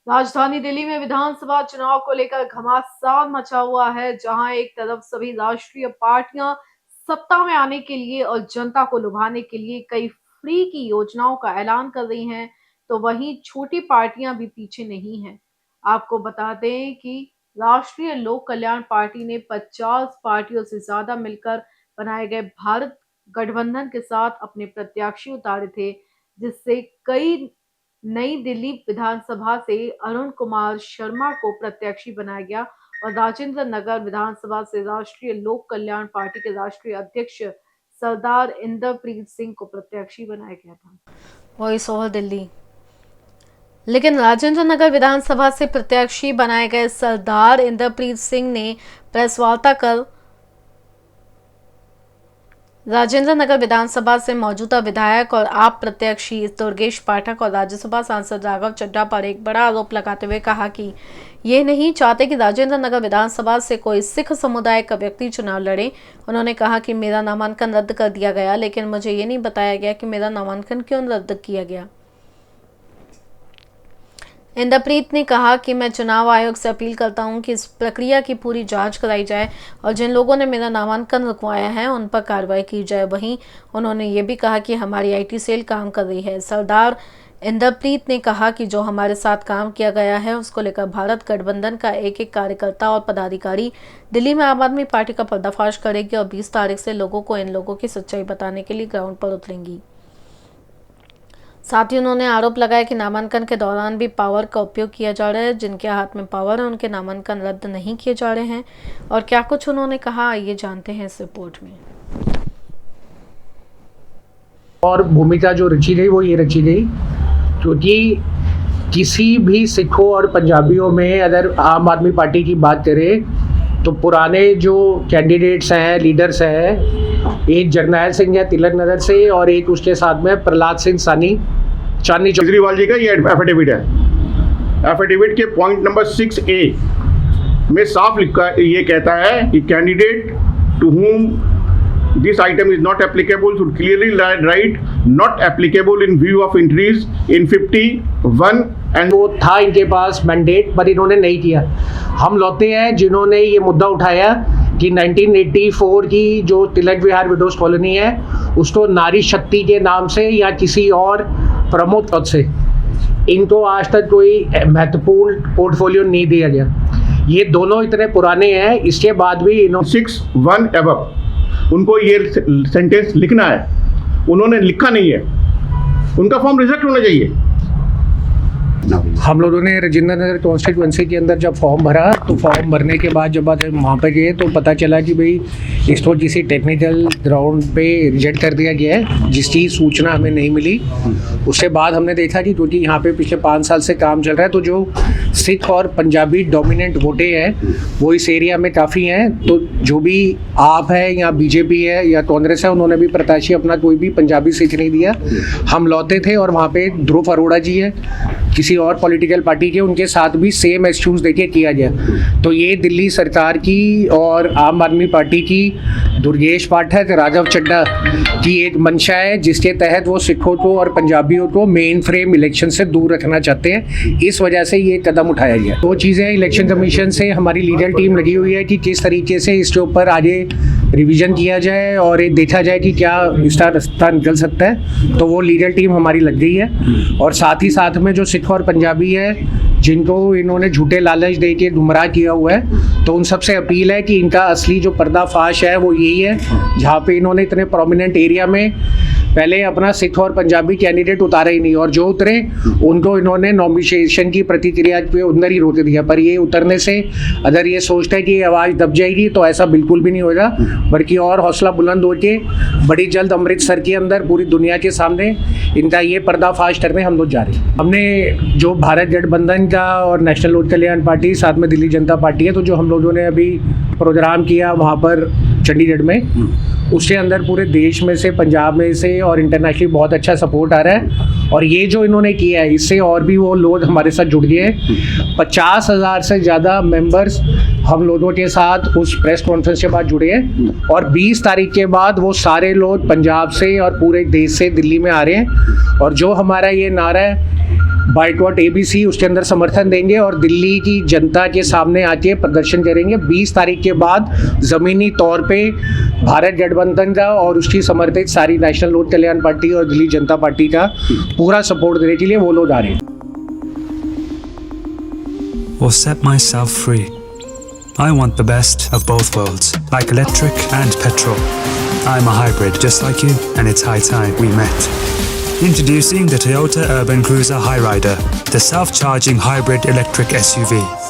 राजधानी दिल्ली में विधानसभा चुनाव को लेकर घमासान मचा हुआ है, जहां एक तरफ सभी राष्ट्रीय पार्टियां सत्ता में आने के लिए और जनता को लुभाने के लिए कई फ्री की योजनाओं का ऐलान कर रही हैं, तो वहीं छोटी पार्टियां भी पीछे नहीं हैं। आपको बता दें कि राष्ट्रीय लोक कल्याण पार्टी ने 50 पार्टियों से ज्यादा मिलकर बनाए गए भारत गठबंधन के साथ अपने प्रत्याशी उतारे थे, जिससे कई नई दिल्ली विधानसभा से अरुण कुमार शर्मा को प्रत्याशी बनाया गया और राजेंद्र नगर विधानसभा से राष्ट्रीय लोक कल्याण पार्टी के राष्ट्रीय अध्यक्ष सरदार इंद्रप्रीत सिंह को प्रत्याशी बनाया गया था। Voice over Delhi. लेकिन राजेंद्र नगर विधानसभा से प्रत्याशी बनाए गए सरदार इंद्रप्रीत सिंह ने प्रेस वार्ता कर राजेंद्र नगर विधानसभा से मौजूदा विधायक और आप प्रत्याशी दुर्गेश पाठक और राज्यसभा सांसद राघव चड्ढा पर एक बड़ा आरोप लगाते हुए कहा कि ये नहीं चाहते कि राजेंद्र नगर विधानसभा से कोई सिख समुदाय का व्यक्ति चुनाव लड़े। उन्होंने कहा कि मेरा नामांकन रद्द कर दिया गया, लेकिन मुझे ये नहीं बताया गया कि मेरा नामांकन क्यों रद्द किया गया। इंद्रप्रीत ने कहा कि मैं चुनाव आयोग से अपील करता हूं कि इस प्रक्रिया की पूरी जांच कराई जाए और जिन लोगों ने मेरा नामांकन रुकवाया है उन पर कार्रवाई की जाए। वहीं उन्होंने ये भी कहा कि हमारी आईटी सेल काम कर रही है। सरदार इंद्रप्रीत ने कहा कि जो हमारे साथ काम किया गया है उसको लेकर भारत गठबंधन का एक एक कार्यकर्ता और पदाधिकारी दिल्ली में आम आदमी पार्टी का पर्दाफाश करेगी और 20 तारीख से लोगों को इन लोगों की सच्चाई बताने के लिए ग्राउंड पर उतरेंगी। साथ ही उन्होंने आरोप लगाया कि नामांकन के दौरान भी पावर का उपयोग किया जा रहा है। जिनके हाथ में पावर है उनके नामांकन रद्द नहीं किए जा रहे हैं। और क्या कुछ उन्होंने कहा, ये जानते हैं इस रिपोर्ट में। और भूमिका जो रची गई वो ये रची गई क्योंकि किसी भी सिखों और पंजाबियों में अगर आम आदमी पार्टी की बात करें तो पुराने जो कैंडिडेट्स हैं, लीडर्स हैं, एक जरनैल सिंह है तिलक नगर से और एक उसके साथ में प्रहलाद सिंह सानी चांदनी चौक। केजरीवाल जी का ये एफिडेविट है। एफिडेविट के पॉइंट नंबर 6A में साफ लिखा ये कहता है कि candidate to whom this item is not applicable should clearly write not applicable in view of increase in 51 and वो था इनके पास मैंडेट पर इन्होंने नहीं किया। हम लौटे हैं जिन्होंने ये मुद्दा उठाया कि 1984 की जो तिलक विहार विडोज कॉलोनी है उसको नारी शक्ति के नाम से या किसी और प्रमुख पद से इनको आज तक कोई महत्वपूर्ण पोर्टफोलियो नहीं दिया गया। ये दोनों इतने पुराने हैं, इसके बाद भी इन्होंने 61 एबव उनको ये सेंटेंस लिखना है, उन्होंने लिखा नहीं है, उनका फॉर्म रिजेक्ट होना चाहिए। हम लोगों ने राजेंद्र नगर कॉन्स्टिट्यूंसी के अंदर जब फॉर्म भरा तो फॉर्म भरने के बाद जब वहाँ पे गए तो पता चला कि भाई इसको किसी टेक्निकल ग्राउंड पे रिजेक्ट कर दिया गया है, जिसकी सूचना हमें नहीं मिली। उसके बाद हमने देखा कि क्योंकि यहाँ पे पिछले 5 साल से काम चल रहा है तो जो सिख और पंजाबी डोमिनेंट वोटे हैं वो इस एरिया में काफ़ी हैं, तो जो भी आप है या बीजेपी है या कांग्रेस है उन्होंने भी प्रत्याशी अपना कोई भी पंजाबी सिख नहीं दिया। हम लौटे थे और वहाँ पे ध्रुव अरोड़ा जी है किसी और पॉलिटिकल पार्टी के, उनके साथ भी सेम एक्सक्यूज देके किया गया। तो ये दिल्ली सरकार की और आम आदमी पार्टी की दुर्गेश पाठक, राघव चड्ढा की एक मंशा है जिसके तहत वो सिखों को और पंजाबियों को मेन फ्रेम इलेक्शन से दूर रखना चाहते हैं। इस वजह से ये कदम उठाया गया। 2 चीज़ें इलेक्शन कमीशन से हमारी लीगल टीम लगी हुई है कि किस तरीके से इसके ऊपर आगे रिवीजन किया जाए और ये देखा जाए कि क्या इसका रास्ता निकल सकता है, तो वो लीगल टीम हमारी लग गई है। और साथ ही साथ में जो सिख और पंजाबी है जिनको इन्होंने झूठे लालच दे के गुमराह किया हुआ है, तो उन सबसे अपील है कि इनका असली जो पर्दाफाश है वो यही है, जहाँ पे इन्होंने इतने प्रोमिनेंट एरिया में पहले अपना सिख और पंजाबी कैंडिडेट उतारा ही नहीं और जो उतरे उनको इन्होंने नॉमिनेशन की प्रतिक्रिया पे अंदर ही रोक दिया। पर ये उतरने से अगर ये सोचता है कि ये आवाज़ दब जाएगी तो ऐसा बिल्कुल भी नहीं होगा, बल्कि और हौसला बुलंद होके बड़ी जल्द अमृतसर के अंदर पूरी दुनिया के सामने इनका ये पर्दाफाश करने हम लोग जा रहे हैं। हमने जो भारत गठबंधन का और नेशनल लोक कल्याण पार्टी साथ में दिल्ली जनता पार्टी है, तो जो हम लोगों ने अभी प्रोग्राम किया वहाँ पर चंडीगढ़ में, उसके अंदर पूरे देश में से, पंजाब में से और इंटरनेशनली बहुत अच्छा सपोर्ट आ रहा है। और ये जो इन्होंने किया है इससे और भी वो लोग हमारे साथ जुड़ गए हैं। 50,000 से ज़्यादा मेंबर्स हम लोगों के साथ उस प्रेस कॉन्फ्रेंस के बाद जुड़े हैं और 20 तारीख के बाद वो सारे लोग पंजाब से और पूरे देश से दिल्ली में आ रहे हैं। और जो हमारा ये नारा है बाइकॉट ABC उसके अंदर समर्थन देंगे और दिल्ली की जनता के सामने आके प्रदर्शन करेंगे। 20 तारीख के बाद ज़मीनी तौर पे भारत गठबंधन का और उसकी समर्थित सारी नेशनल लोक कल्याण पार्टी और दिल्ली जनता पार्टी का पूरा सपोर्ट देने के लिए वो लोग आ रहे हैं। Or set myself free. I want the best of both worlds, like electric and petrol. I'm a hybrid just like you, and it's high time we met. Introducing the Toyota Urban Cruiser Hyryder, the self-charging hybrid electric SUV.